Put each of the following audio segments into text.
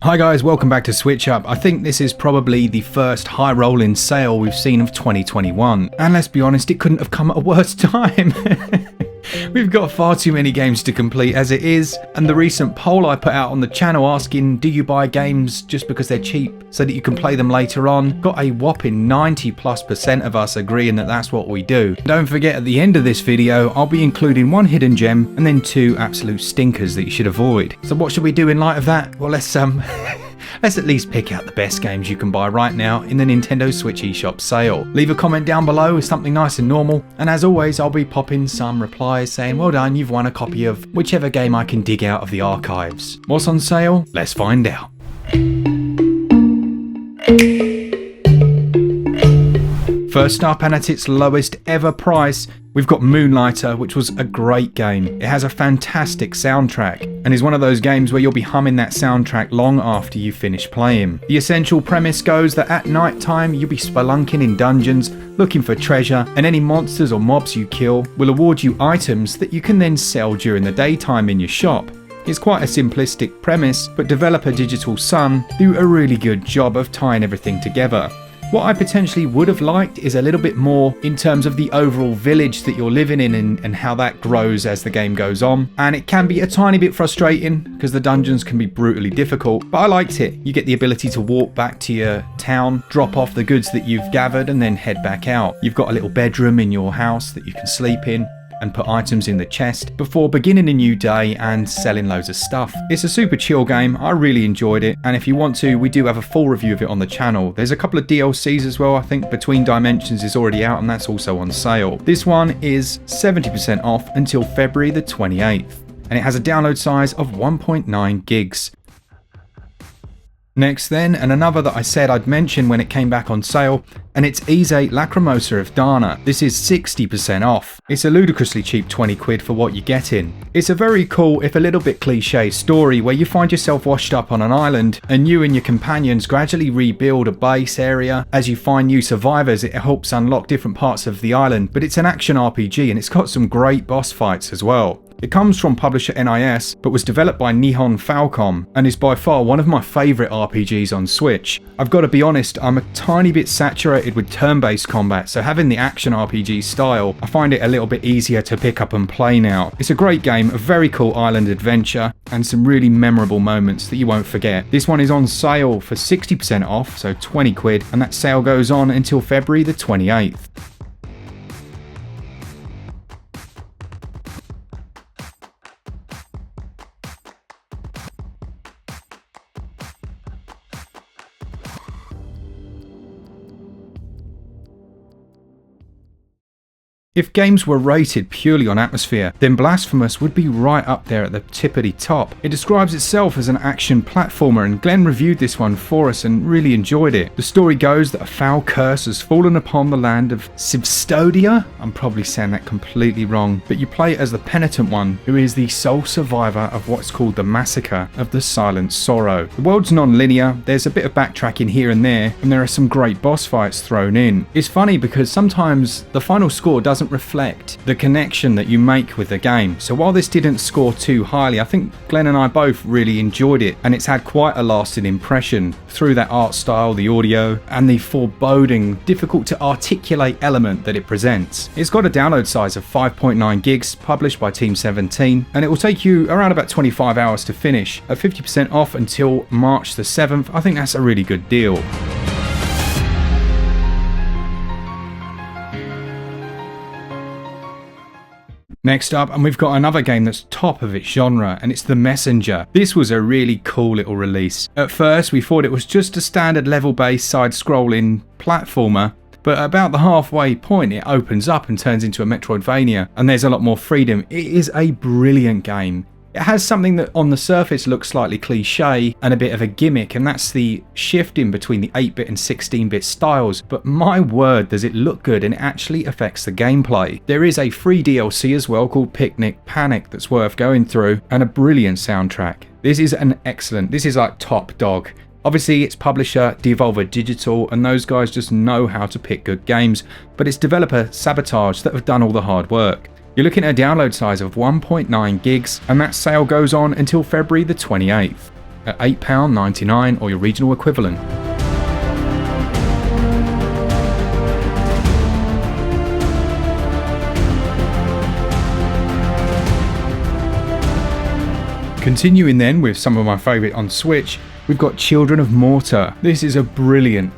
Hi guys, welcome back to SwitchUp. I think this is probably the first high rolling sale we've seen of 2021. And let's be honest, it couldn't have come at a worse time. We've got far too many games to complete as it is, and the recent poll I put out on the channel asking do you buy games just because they're cheap so that you can play them later on got a whopping 90+% of us agreeing that that's what we do. Don't forget, at the end of this video I'll be including one hidden gem and then two absolute stinkers that you should avoid. So what should we do in light of that? Well, let's at least pick out the best games you can buy right now in the Nintendo Switch eShop sale. Leave a comment down below with something nice and normal, and as always I'll be popping some replies saying well done, you've won a copy of whichever game I can dig out of the archives. What's on sale? Let's find out. First up, and at its lowest ever price, we've got Moonlighter, which was a great game. It has a fantastic soundtrack, and is one of those games where you'll be humming that soundtrack long after you finish playing. The essential premise goes that at night time you'll be spelunking in dungeons, looking for treasure, and any monsters or mobs you kill will award you items that you can then sell during the daytime in your shop. It's quite a simplistic premise, but developer Digital Sun do a really good job of tying everything together. What I potentially would have liked is a little bit more in terms of the overall village that you're living in and how that grows as the game goes on. And it can be a tiny bit frustrating because the dungeons can be brutally difficult, but I liked it. You get the ability to walk back to your town, drop off the goods that you've gathered and then head back out. You've got a little bedroom in your house that you can sleep in and put items in the chest before beginning a new day and selling loads of stuff. It's a super chill game, I really enjoyed it, and if you want to, we do have a full review of it on the channel. There's a couple of DLCs as well. I think Between Dimensions is already out and that's also on sale. This one is 70% off until February the 28th, and it has a download size of 1.9 gigs. Next then, and another that I said I'd mention when it came back on sale, and it's Lacrimosa of Dhana. This is 60% off. It's a ludicrously cheap 20 quid for what you're getting. It's a very cool, if a little bit cliche story where you find yourself washed up on an island and you and your companions gradually rebuild a base area. As you find new survivors, it helps unlock different parts of the island, but it's an action RPG and it's got some great boss fights as well. It comes from publisher NIS, but was developed by Nihon Falcom, and is by far one of my favourite RPGs on Switch. I've got to be honest, I'm a tiny bit saturated with turn-based combat, so having the action RPG style, I find it a little bit easier to pick up and play now. It's a great game, a very cool island adventure, and some really memorable moments that you won't forget. This one is on sale for 60% off, so 20 quid, and that sale goes on until February the 28th. If games were rated purely on atmosphere, then Blasphemous would be right up there at the tippity top. It describes itself as an action platformer, and Glen reviewed this one for us and really enjoyed it. The story goes that a foul curse has fallen upon the land of Sibstodia. I'm probably saying that completely wrong, but you play as the penitent one, who is the sole survivor of what's called the Massacre of the Silent Sorrow. The world's non-linear, there's a bit of backtracking here and there are some great boss fights thrown in. It's funny because sometimes the final score doesn't reflect the connection that you make with the game. So while this didn't score too highly, I think Glen and I both really enjoyed it, and it's had quite a lasting impression through that art style, the audio, and the foreboding, difficult to articulate element that it presents. It's got a download size of 5.9 gigs, published by Team 17, and it will take you around about 25 hours to finish. At 50% off until March the 7th, I think that's a really good deal. Next up, and we've got another game that's top of its genre, and it's The Messenger. This was a really cool little release. At first, we thought it was just a standard level-based side-scrolling platformer, but about the halfway point it opens up and turns into a Metroidvania, and there's a lot more freedom. It is a brilliant game. It has something that on the surface looks slightly cliche and a bit of a gimmick, and that's the shifting between the 8-bit and 16-bit styles, but my word does it look good, and it actually affects the gameplay. There is a free DLC as well called Picnic Panic that's worth going through, and a brilliant soundtrack. This is like top dog. Obviously it's publisher Devolver Digital, and those guys just know how to pick good games, but it's developer Sabotage that have done all the hard work. You're looking at a download size of 1.9 gigs, and that sale goes on until February the 28th. at £8.99 or your regional equivalent. Continuing then with some of my favourite on Switch, we've got Children of Mortar. This is a brilliant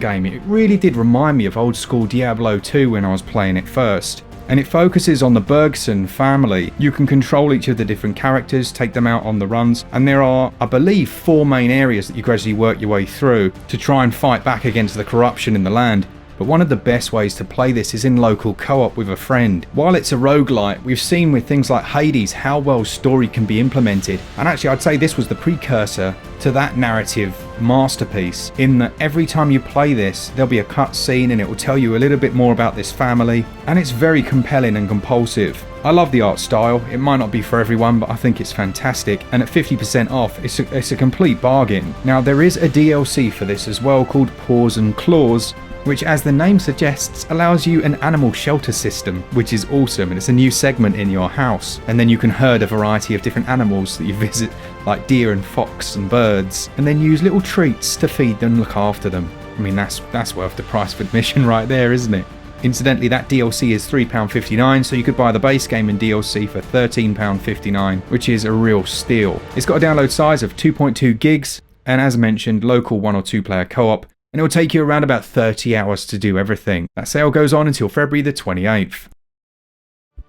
game. It really did remind me of old school Diablo 2 when I was playing it first. And it focuses on the Bergson family. You can control each of the different characters, take them out on the runs, and there are, I believe, 4 main areas that you gradually work your way through to try and fight back against the corruption in the land. But one of the best ways to play this is in local co-op with a friend. While it's a roguelite, we've seen with things like Hades how well story can be implemented. And actually I'd say this was the precursor to that narrative masterpiece, in that every time you play this, there'll be a cut scene and it will tell you a little bit more about this family, and it's very compelling and compulsive. I love the art style. It might not be for everyone, but I think it's fantastic, and at 50% off, it's a complete bargain. Now there is a DLC for this as well called Paws and Claws, which, as the name suggests, allows you an animal shelter system, which is awesome, and it's a new segment in your house. And then you can herd a variety of different animals that you visit, like deer and fox and birds, and then use little treats to feed them and look after them. I mean, that's worth the price of admission right there, isn't it? Incidentally, that DLC is £3.59, so you could buy the base game and DLC for £13.59, which is a real steal. It's got a download size of 2.2 gigs, and as mentioned, local 1 or 2 player co-op, and it will take you around about 30 hours to do everything. That sale goes on until February the 28th.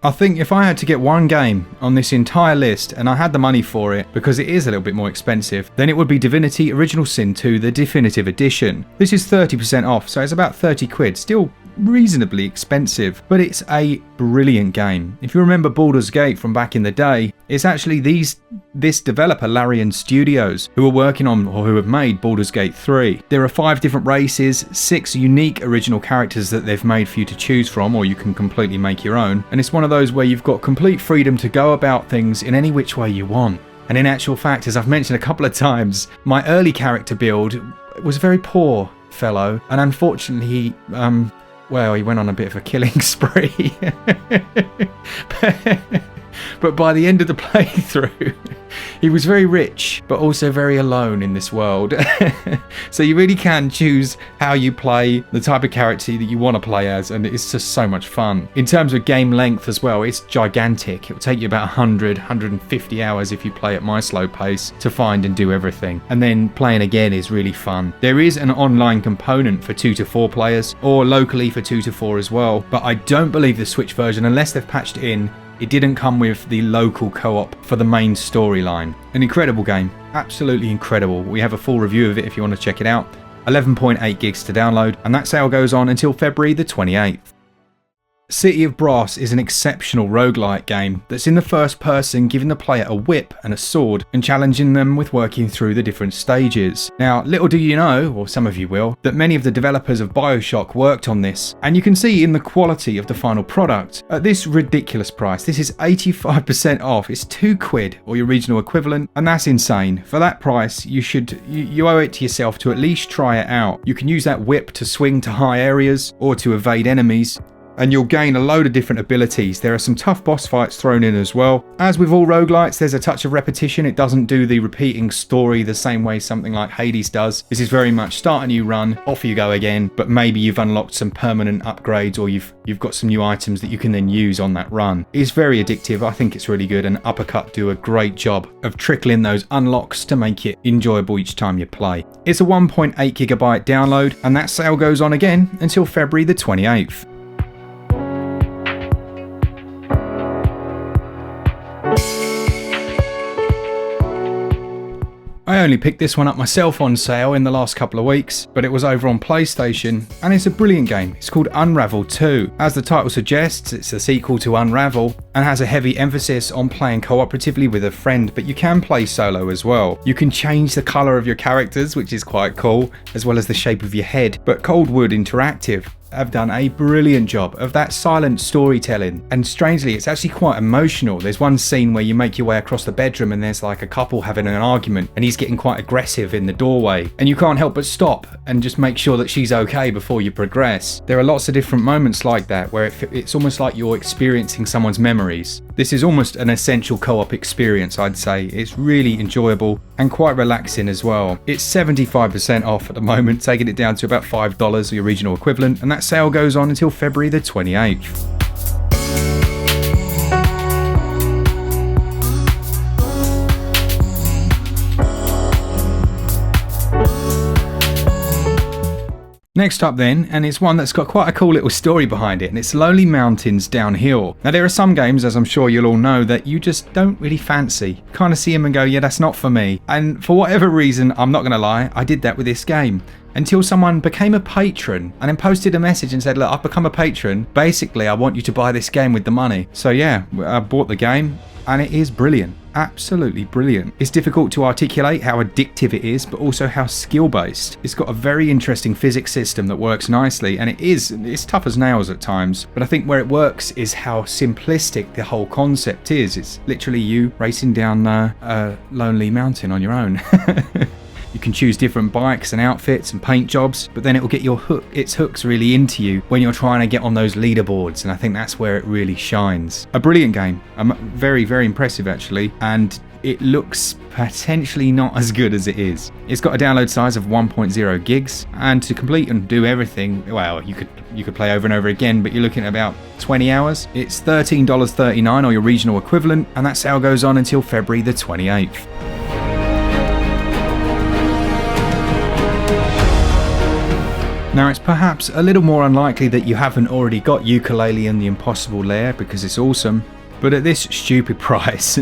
I think if I had to get one game on this entire list, and I had the money for it because it is a little bit more expensive, then it would be Divinity Original Sin 2, the Definitive Edition. This is 30% off, so it's about 30 quid, still reasonably expensive, but it's a brilliant game. If you remember Baldur's Gate from back in the day, it's actually this developer, Larian Studios, who are working on, or who have made Baldur's Gate 3. There are 5 different races, 6 unique original characters that they've made for you to choose from, or you can completely make your own, and it's one of those where you've got complete freedom to go about things in any which way you want. And in actual fact, as I've mentioned a couple of times, my early character build was a very poor fellow, and unfortunately well, he went on a bit of a killing spree. But by the end of the playthrough, he was very rich, but also very alone in this world. So you really can choose how you play, the type of character that you want to play as, and it's just so much fun. In terms of game length as well, it's gigantic. It will take you about 150 hours if you play at my slow pace to find and do everything. And then playing again is really fun. There is an online component for 2 to 4 players, or locally for 2 to 4 as well, but I don't believe the Switch version, unless they've patched it in, it didn't come with the local co-op for the main storyline. An incredible game, absolutely incredible. We have a full review of it if you want to check it out. 11.8 gigs to download, and that sale goes on until February the 28th. City of Brass is an exceptional roguelike game that's in the first person, giving the player a whip and a sword and challenging them with working through the different stages. Now, little do you know, or some of you will, that many of the developers of BioShock worked on this, and you can see in the quality of the final product. At this ridiculous price, this is 85% off, it's 2 quid or your regional equivalent, and that's insane. For that price, you owe it to yourself to at least try it out. You can use that whip to swing to high areas or to evade enemies, and you'll gain a load of different abilities. There are some tough boss fights thrown in as well. As with all roguelites, there's a touch of repetition. It doesn't do the repeating story the same way something like Hades does. This is very much start a new run, off you go again, but maybe you've unlocked some permanent upgrades, or you've got some new items that you can then use on that run. It's very addictive. I think it's really good, and Uppercut do a great job of trickling those unlocks to make it enjoyable each time you play. It's a 1.8 gigabyte download, and that sale goes on again until February the 28th. I only picked this one up myself on sale in the last couple of weeks, but it was over on PlayStation, and it's a brilliant game. It's called Unravel II. As the title suggests, it's a sequel to Unravel, and has a heavy emphasis on playing cooperatively with a friend, but you can play solo as well. You can change the colour of your characters, which is quite cool, as well as the shape of your head, but Coldwood Interactive have done a brilliant job of that silent storytelling, and strangely it's actually quite emotional. There's one scene where you make your way across the bedroom and there's like a couple having an argument, and he's getting quite aggressive in the doorway, and you can't help but stop and just make sure that she's okay before you progress. There are lots of different moments like that where it's almost like you're experiencing someone's memory memories. This is almost an essential co-op experience, I'd say. It's really enjoyable and quite relaxing as well. It's 75% off at the moment, taking it down to about $5, the original equivalent, and that sale goes on until February the 28th. Next up then, and it's one that's got quite a cool little story behind it, and it's Lonely Mountains Downhill. Now there are some games, as I'm sure you'll all know, that you just don't really fancy. Kind of see them and go, yeah, that's not for me. And for whatever reason, I'm not going to lie, I did that with this game. Until someone became a patron and then posted a message and said, look, I've become a patron. Basically, I want you to buy this game with the money. So yeah, I bought the game and it is brilliant. Absolutely brilliant. It's difficult to articulate how addictive it is, but also how skill-based. It's got a very interesting physics system that works nicely, and it's tough as nails at times, but I think where it works is how simplistic the whole concept is. It's literally you racing down a lonely mountain on your own. You can choose different bikes and outfits and paint jobs, but then it will get its hooks really into you when you're trying to get on those leaderboards, and I think that's where it really shines. A brilliant game. Very, very impressive actually, and it looks potentially not as good as it is. It's got a download size of 1.0 gigs, and to complete and do everything, well, you could play over and over again, but you're looking at about 20 hours. It's $13.39 or your regional equivalent, and that sale goes on until February the 28th. Now it's perhaps a little more unlikely that you haven't already got Ukulele in the Impossible Lair because it's awesome, but at this stupid price,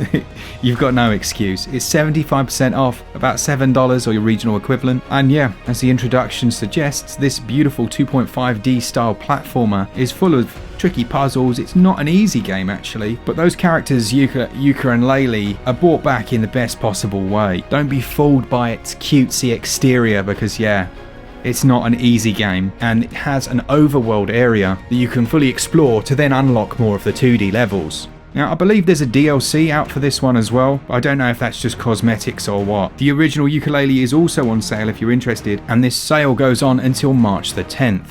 you've got no excuse. It's 75% off, about $7 or your regional equivalent, and yeah, as the introduction suggests, this beautiful 2.5D style platformer is full of tricky puzzles. It's not an easy game actually, but those characters, Yuka and Laylee, are brought back in the best possible way. Don't be fooled by its cutesy exterior because yeah, it's not an easy game, and it has an overworld area that you can fully explore to then unlock more of the 2D levels. Now I believe there's a DLC out for this one as well, but I don't know if that's just cosmetics or what. The original Ukulele is also on sale if you're interested, and this sale goes on until March the 10th.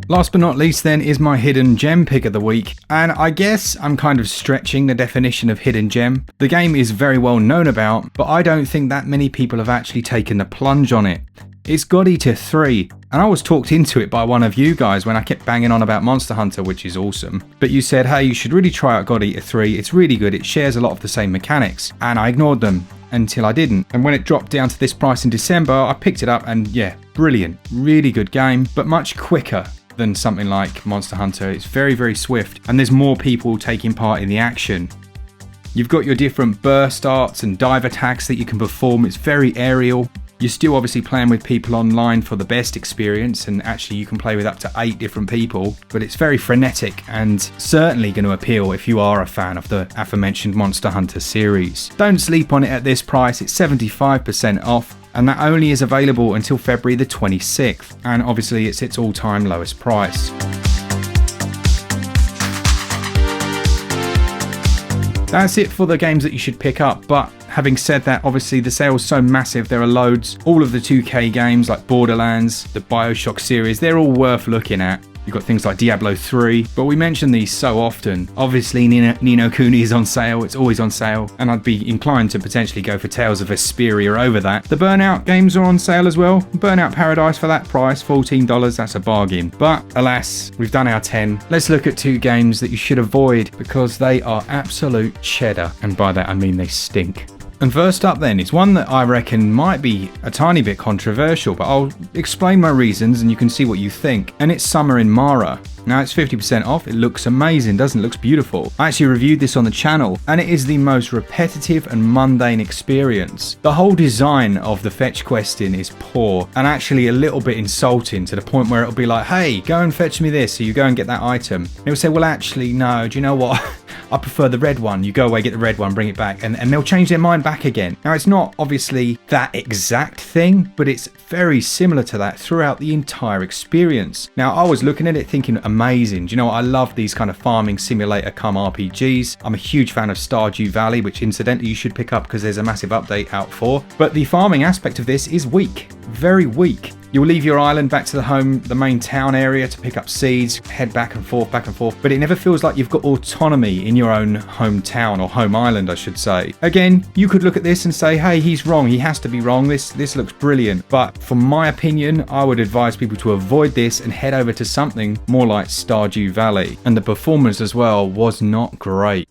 Last but not least then is my hidden gem pick of the week, and I guess I'm kind of stretching the definition of hidden gem. The game is very well known about, but I don't think that many people have actually taken the plunge on it. It's God Eater 3, and I was talked into it by one of you guys when I kept banging on about Monster Hunter, which is awesome. But you said, hey, you should really try out God Eater 3, it's really good, it shares a lot of the same mechanics, and I ignored them until I didn't. And when it dropped down to this price in December, I picked it up and yeah, brilliant, really good game, but much quicker than something like Monster Hunter. It's very, very swift, and there's more people taking part in the action. You've got your different burst arts and dive attacks that you can perform. It's very aerial. You're still obviously playing with people online for the best experience, and actually you can play with up to 8 different people, but it's very frenetic and certainly going to appeal if you are a fan of the aforementioned Monster Hunter series. Don't sleep on it at this price. It's 75% off, and that only is available until February the 26th, and obviously it's its all-time lowest price. That's it for the games that you should pick up, but having said that, obviously the sale's so massive, there are loads. All of the 2K games like Borderlands, the BioShock series, they're all worth looking at. You've got things like Diablo 3, but we mention these so often. Obviously Ni no Kuni is on sale, it's always on sale, and I'd be inclined to potentially go for Tales of Vesperia over that. The Burnout games are on sale as well. Burnout Paradise for that price, $14, that's a bargain. But alas, we've done our 10. Let's look at 2 games that you should avoid because they are absolute cheddar, and by that I mean they stink. And first up then is one that I reckon might be a tiny bit controversial, but I'll explain my reasons and you can see what you think. And it's Summer in Mara. Now it's 50% off, it looks amazing, doesn't it? It looks beautiful. I actually reviewed this on the channel, and it is the most repetitive and mundane experience. The whole design of the fetch questing is poor, and actually a little bit insulting, to the point where it'll be like, hey, go and fetch me this, so you go and get that item. And it'll say, well actually, no, do you know what? I prefer the red one. You go away, get the red one, bring it back, and they'll change their mind back again. Now it's not obviously that exact thing, but it's very similar to that throughout the entire experience. Now, I was looking at it thinking, amazing. Do you know what? I love these kind of farming simulator come RPGs. I'm a huge fan of Stardew Valley, which incidentally you should pick up because there's a massive update out for. But the farming aspect of this is weak, very weak. You'll leave your island back to the main town area to pick up seeds, head back and forth, but it never feels like you've got autonomy in your own hometown, or home island, I should say. Again, you could look at this and say, hey, he's wrong, he has to be wrong, this looks brilliant. But from my opinion, I would advise people to avoid this and head over to something more like Stardew Valley. And the performance as well was not great.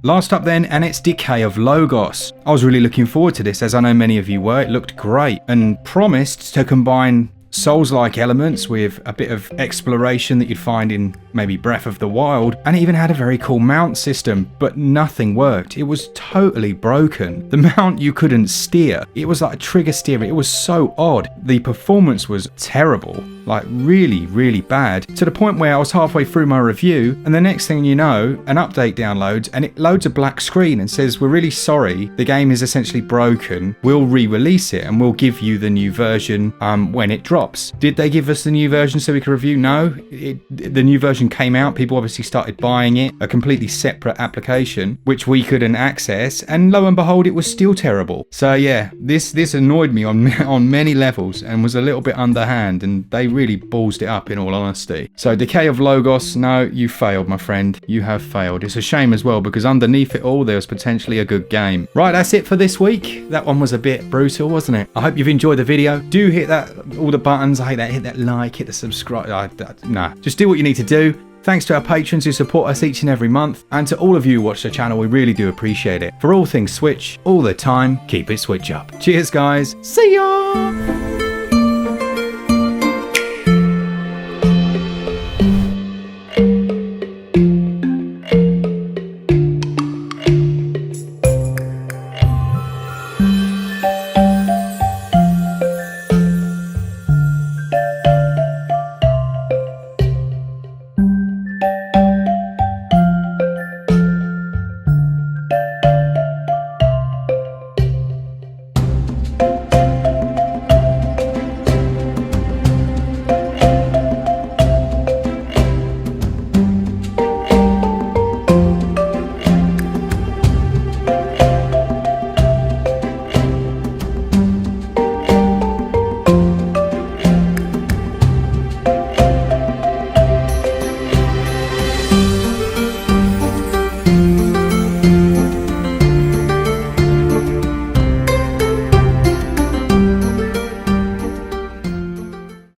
Last up then, and it's Decay of Logos. I was really looking forward to this, as I know many of you were. It looked great and promised to combine Souls-like elements with a bit of exploration that you'd find in maybe Breath of the Wild, and it even had a very cool mount system, but nothing worked. It was totally broken. The mount you couldn't steer. It was like a trigger steer. It was so odd. The performance was terrible, like really, really bad, to the point where I was halfway through my review, and the next thing you know, an update downloads, and it loads a black screen and says, we're really sorry, the game is essentially broken. We'll re-release it and we'll give you the new version when it drops. Did they give us the new version so we could review? No. The new version came out, people obviously started buying it, a completely separate application, which we couldn't access, and lo and behold, it was still terrible. So yeah, this annoyed me on many levels and was a little bit underhand, and they really ballsed it up in all honesty. So Decay of Logos, no, you failed, my friend. You have failed. It's a shame as well, because underneath it all, there was potentially a good game. Right, that's it for this week. That one was a bit brutal, wasn't it? I hope you've enjoyed the video. Do hit all the buttons. I hate that. Hit that like, hit the subscribe. Nah, just do what you need to do. Thanks to our patrons who support us each and every month, and to all of you who watch the channel, we really do appreciate it. For all things Switch, all the time, keep it Switch up. Cheers, guys. See ya!